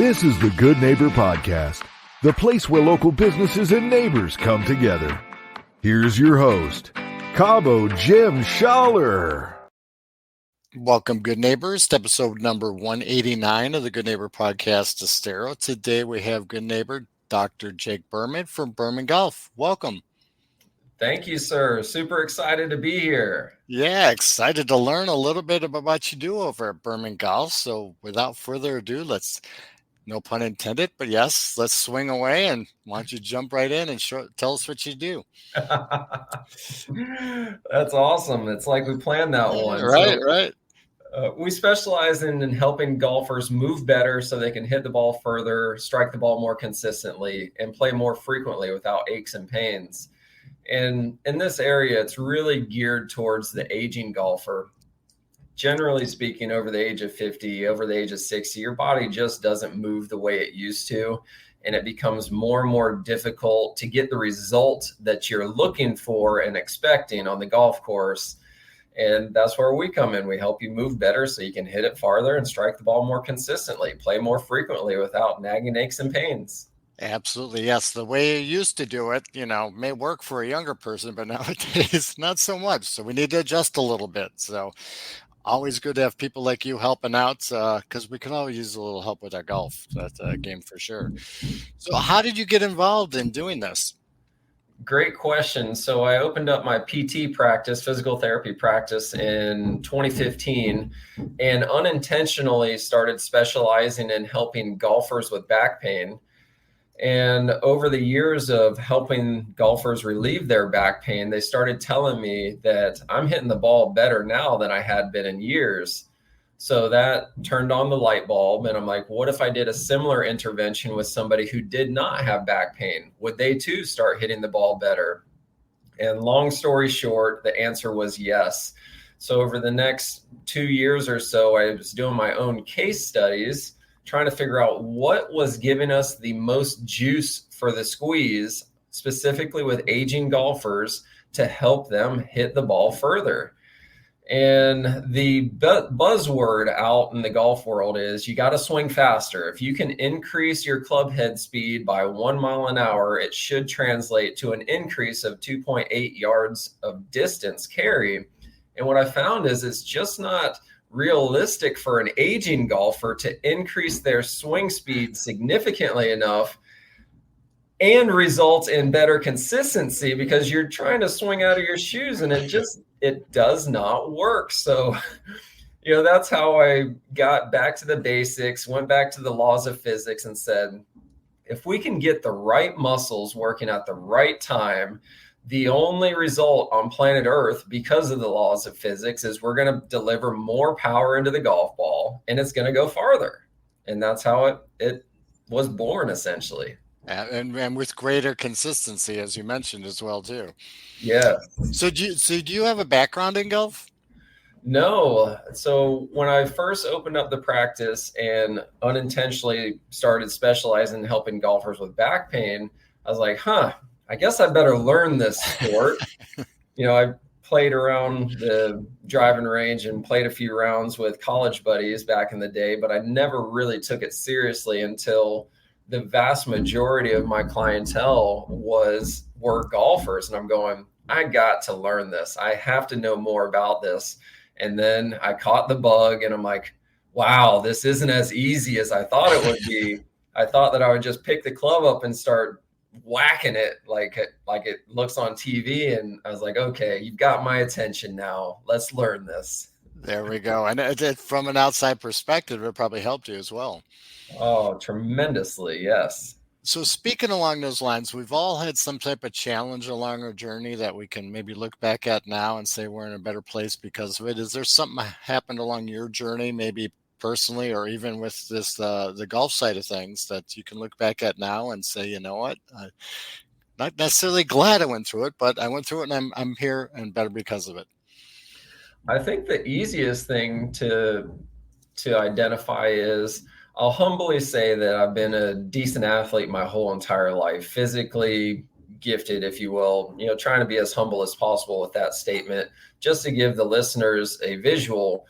This is the Good Neighbor Podcast, the place where local businesses and neighbors come together. Here's your host, Cabo Jim Schaller. Welcome, good neighbors, to episode number 189 of the Good Neighbor Podcast Estero. Today we have good neighbor Dr. Jake Berman from Berman Golf. Welcome. Thank you, sir. Super excited to be here. Yeah, excited to learn a little bit about what you do over at Berman Golf. So without further ado, no pun intended, but yes, let's swing away, and why don't you jump right in and tell us what you do. That's awesome. It's like we planned that one. Right. We specialize in helping golfers move better so they can hit the ball further, strike the ball more consistently, and play more frequently without aches and pains. And in this area, it's really geared towards the aging golfer. Generally speaking, over the age of 50, over the age of 60, your body just doesn't move the way it used to. And it becomes more and more difficult to get the result that you're looking for and expecting on the golf course. And that's where we come in. We help you move better so you can hit it farther and strike the ball more consistently, play more frequently without nagging aches and pains. Absolutely. Yes. The way you used to do it, may work for a younger person, but nowadays not so much. So we need to adjust a little bit. So always good to have people like you helping out, because we can always use a little help with our golf game for sure. So how did you get involved in doing this? Great question. So I opened up my PT practice, physical therapy practice, in 2015 and unintentionally started specializing in helping golfers with back pain. And over the years of helping golfers relieve their back pain, they started telling me that I'm hitting the ball better now than I had been in years. So that turned on the light bulb. And I'm like, what if I did a similar intervention with somebody who did not have back pain? Would they too start hitting the ball better? And long story short, the answer was yes. So over the next 2 years or so, I was doing my own case studies, trying to figure out what was giving us the most juice for the squeeze, specifically with aging golfers, to help them hit the ball further. And the buzzword out in the golf world is you got to swing faster. If you can increase your club head speed by 1 mile an hour, it should translate to an increase of 2.8 yards of distance carry. And what I found is it's just not realistic for an aging golfer to increase their swing speed significantly enough and result in better consistency, because you're trying to swing out of your shoes and it does not work. So, that's how I got back to the basics, went back to the laws of physics and said, if we can get the right muscles working at the right time, the only result on planet Earth, because of the laws of physics, is we're going to deliver more power into the golf ball and it's going to go farther. And that's how it was born, essentially. And with greater consistency, as you mentioned as well, too. Yeah. So do you have a background in golf? No. So when I first opened up the practice and unintentionally started specializing in helping golfers with back pain, I was like, I guess I better learn this sport. I played around the driving range and played a few rounds with college buddies back in the day, but I never really took it seriously until the vast majority of my clientele were golfers. And I'm going, I got to learn this. I have to know more about this. And then I caught the bug and I'm like, wow, this isn't as easy as I thought it would be. I thought that I would just pick the club up and start whacking it like it looks on TV. And I was like, okay, you've got my attention now. Let's learn this. There we go. And from an outside perspective, it probably helped you as well. Oh, tremendously. Yes. So speaking along those lines, we've all had some type of challenge along our journey that we can maybe look back at now and say we're in a better place because of it. Is there something that happened along your journey, maybe personally, or even with this, the golf side of things, that you can look back at now and say, you know what, not necessarily glad I went through it, but I went through it and I'm here and better because of it? I think the easiest thing to identify is, I'll humbly say that I've been a decent athlete my whole entire life, physically gifted, if you will, trying to be as humble as possible with that statement, just to give the listeners a visual.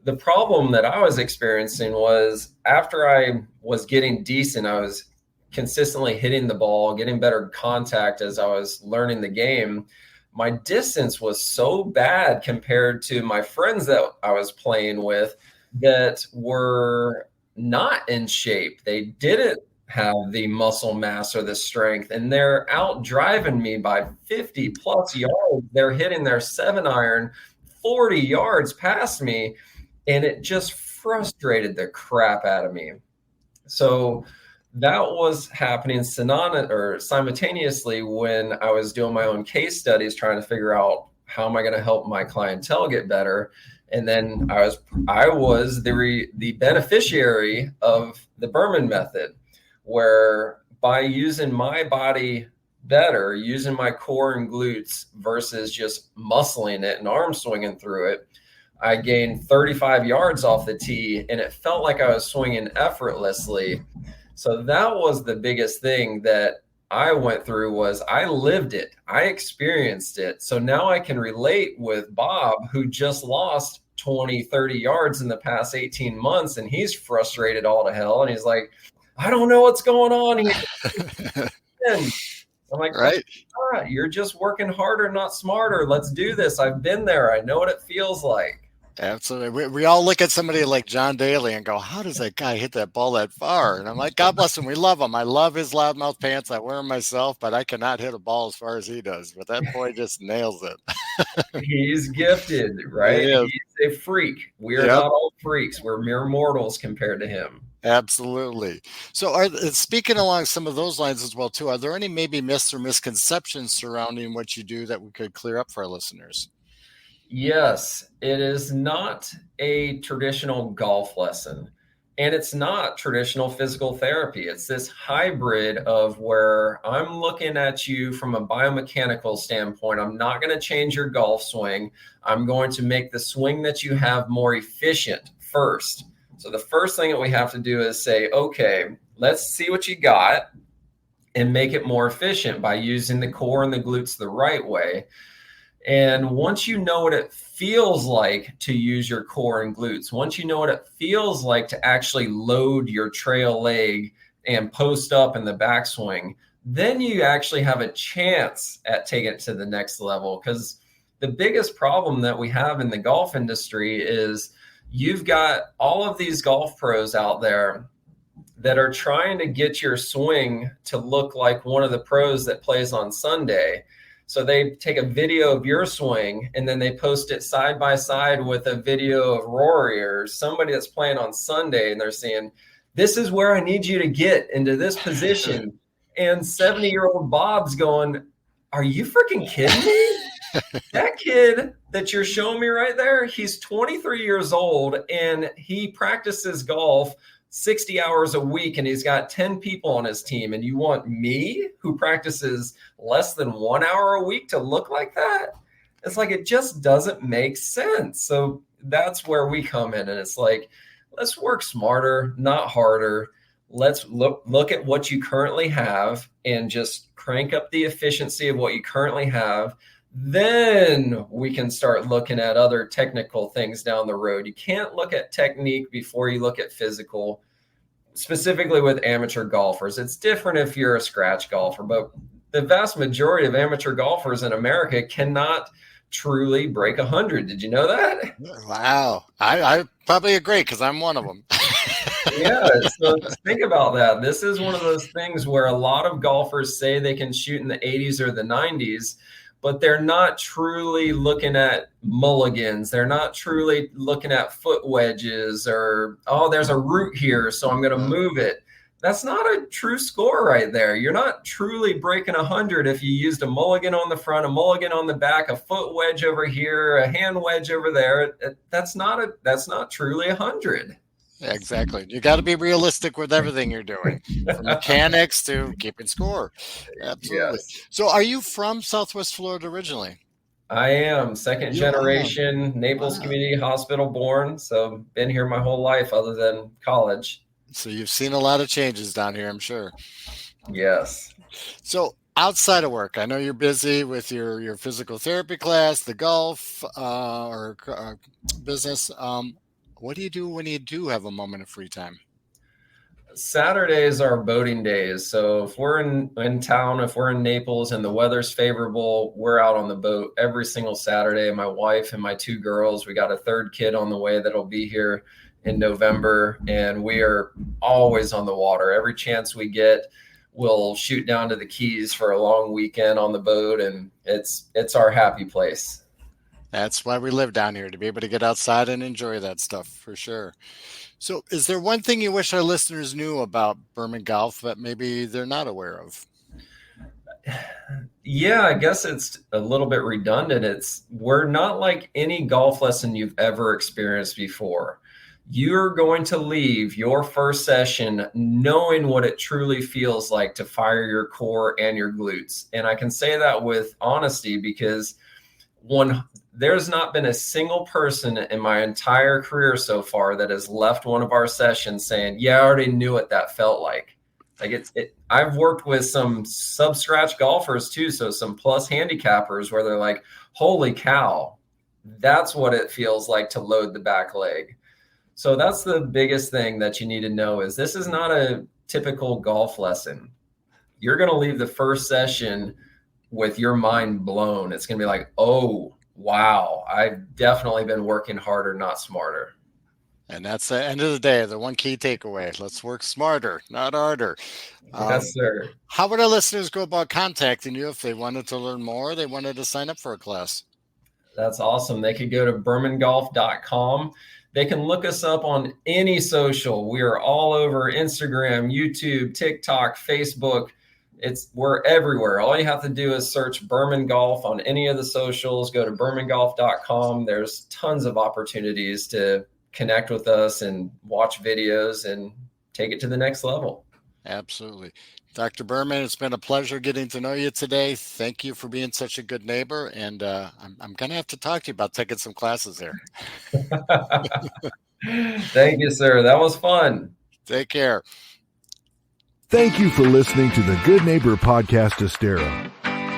the problem that I was experiencing was after I was getting decent, I was consistently hitting the ball, getting better contact as I was learning the game. My distance was so bad compared to my friends that I was playing with that were not in shape. They didn't have the muscle mass or the strength, and they're out driving me by 50 plus yards. They're hitting their 7-iron 40 yards past me, and it just frustrated the crap out of me. So that was happening simultaneously when I was doing my own case studies, trying to figure out how am I going to help my clientele get better. And then I was the beneficiary of the Berman method, where by using my body better, using my core and glutes versus just muscling it and arm swinging through it, I gained 35 yards off the tee, and it felt like I was swinging effortlessly. So that was the biggest thing that I went through, was I lived it. I experienced it. So now I can relate with Bob, who just lost 20, 30 yards in the past 18 months, and he's frustrated all to hell. And he's like, I don't know what's going on here. I'm like, right. You're just working harder, not smarter. Let's do this. I've been there. I know what it feels like. Absolutely. We all look at somebody like John Daly and go, how does that guy hit that ball that far? And I'm like, God bless him. We love him. I love his loudmouth pants. I wear them myself, but I cannot hit a ball as far as he does. But that boy just nails it. He's gifted, right? He's a freak. We are not all freaks. We're mere mortals compared to him. Absolutely. So speaking along some of those lines as well, too, are there any maybe myths or misconceptions surrounding what you do that we could clear up for our listeners? Yes, it is not a traditional golf lesson, and it's not traditional physical therapy. It's this hybrid of where I'm looking at you from a biomechanical standpoint. I'm not going to change your golf swing. I'm going to make the swing that you have more efficient first. So the first thing that we have to do is say, okay, let's see what you got and make it more efficient by using the core and the glutes the right way. And once you know what it feels like to use your core and glutes, once you know what it feels like to actually load your trail leg and post up in the backswing, then you actually have a chance at taking it to the next level. Because the biggest problem that we have in the golf industry is you've got all of these golf pros out there that are trying to get your swing to look like one of the pros that plays on Sunday. So they take a video of your swing and then they post it side by side with a video of Rory or somebody that's playing on Sunday, and they're saying, this is where I need you to get into this position. And 70-year-old Bob's going, are you freaking kidding me? That kid that you're showing me right there, he's 23 years old and he practices golf 60 hours a week, and he's got 10 people on his team. And you want me, who practices less than 1 hour a week, to look like that? It's like, it just doesn't make sense. So that's where we come in. And it's like, let's work smarter, not harder. Let's look at what you currently have and just crank up the efficiency of what you currently have. Then we can start looking at other technical things down the road. You can't look at technique before you look at physical, specifically with amateur golfers. It's different if you're a scratch golfer, but the vast majority of amateur golfers in America cannot truly break 100. Did you know that? Wow. I probably agree, because I'm one of them. Yeah. So think about that. This is one of those things where a lot of golfers say they can shoot in the 80s or the 90s, but they're not truly looking at mulligans. They're not truly looking at foot wedges or, oh, there's a root here, so I'm going to move it. That's not a true score right there. You're not truly breaking 100 if you used a mulligan on the front, a mulligan on the back, a foot wedge over here, a hand wedge over there. That's not truly 100. Yeah, exactly. You got to be realistic with everything you're doing, from mechanics to keeping score. Absolutely. Yes. So are you from Southwest Florida originally? I am second generation Naples Community Hospital born. So been here my whole life other than college. So you've seen a lot of changes down here, I'm sure. Yes. So outside of work, I know you're busy with your physical therapy class, the golf or business. What do you do when you do have a moment of free time? Saturdays are boating days. So if we're in town, if we're in Naples and the weather's favorable, we're out on the boat every single Saturday. My wife and my 2 girls, we got a 3rd kid on the way that'll be here in November, and we are always on the water. Every chance we get, we'll shoot down to the Keys for a long weekend on the boat, and it's our happy place. That's why we live down here, to be able to get outside and enjoy that stuff, for sure. So is there one thing you wish our listeners knew about Berman Golf that maybe they're not aware of? Yeah, I guess it's a little bit redundant. We're not like any golf lesson you've ever experienced before. You're going to leave your first session knowing what it truly feels like to fire your core and your glutes. And I can say that with honesty because there's not been a single person in my entire career so far that has left one of our sessions saying, yeah, I already knew what that felt like. I've worked with some sub-scratch golfers too. So some plus handicappers where they're like, holy cow, that's what it feels like to load the back leg. So that's the biggest thing that you need to know is this is not a typical golf lesson. You're going to leave the first session with your mind blown. It's going to be like, oh, wow, I've definitely been working harder, not smarter. And that's the end of the day, the one key takeaway. Let's work smarter, not harder. Yes, sir. How would our listeners go about contacting you if they wanted to learn more, they wanted to sign up for a class? That's awesome. They could go to bermangolf.com. They can look us up on any social. We are all over Instagram, YouTube, TikTok, Facebook. We're everywhere. All you have to do is search Berman Golf on any of the socials. Go to bermangolf.com. There's tons of opportunities to connect with us and watch videos and take it to the next level. Absolutely. Dr. Berman, it's been a pleasure getting to know you today. Thank you for being such a good neighbor. And I'm going to have to talk to you about taking some classes there. Thank you, sir. That was fun. Take care. Thank you for listening to the Good Neighbor Podcast Estero.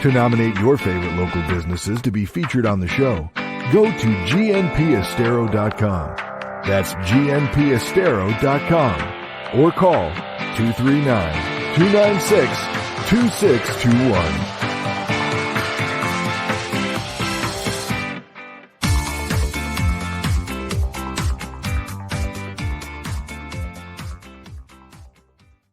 To nominate your favorite local businesses to be featured on the show, go to gnpestero.com. That's gnpestero.com or call 239-296-2621.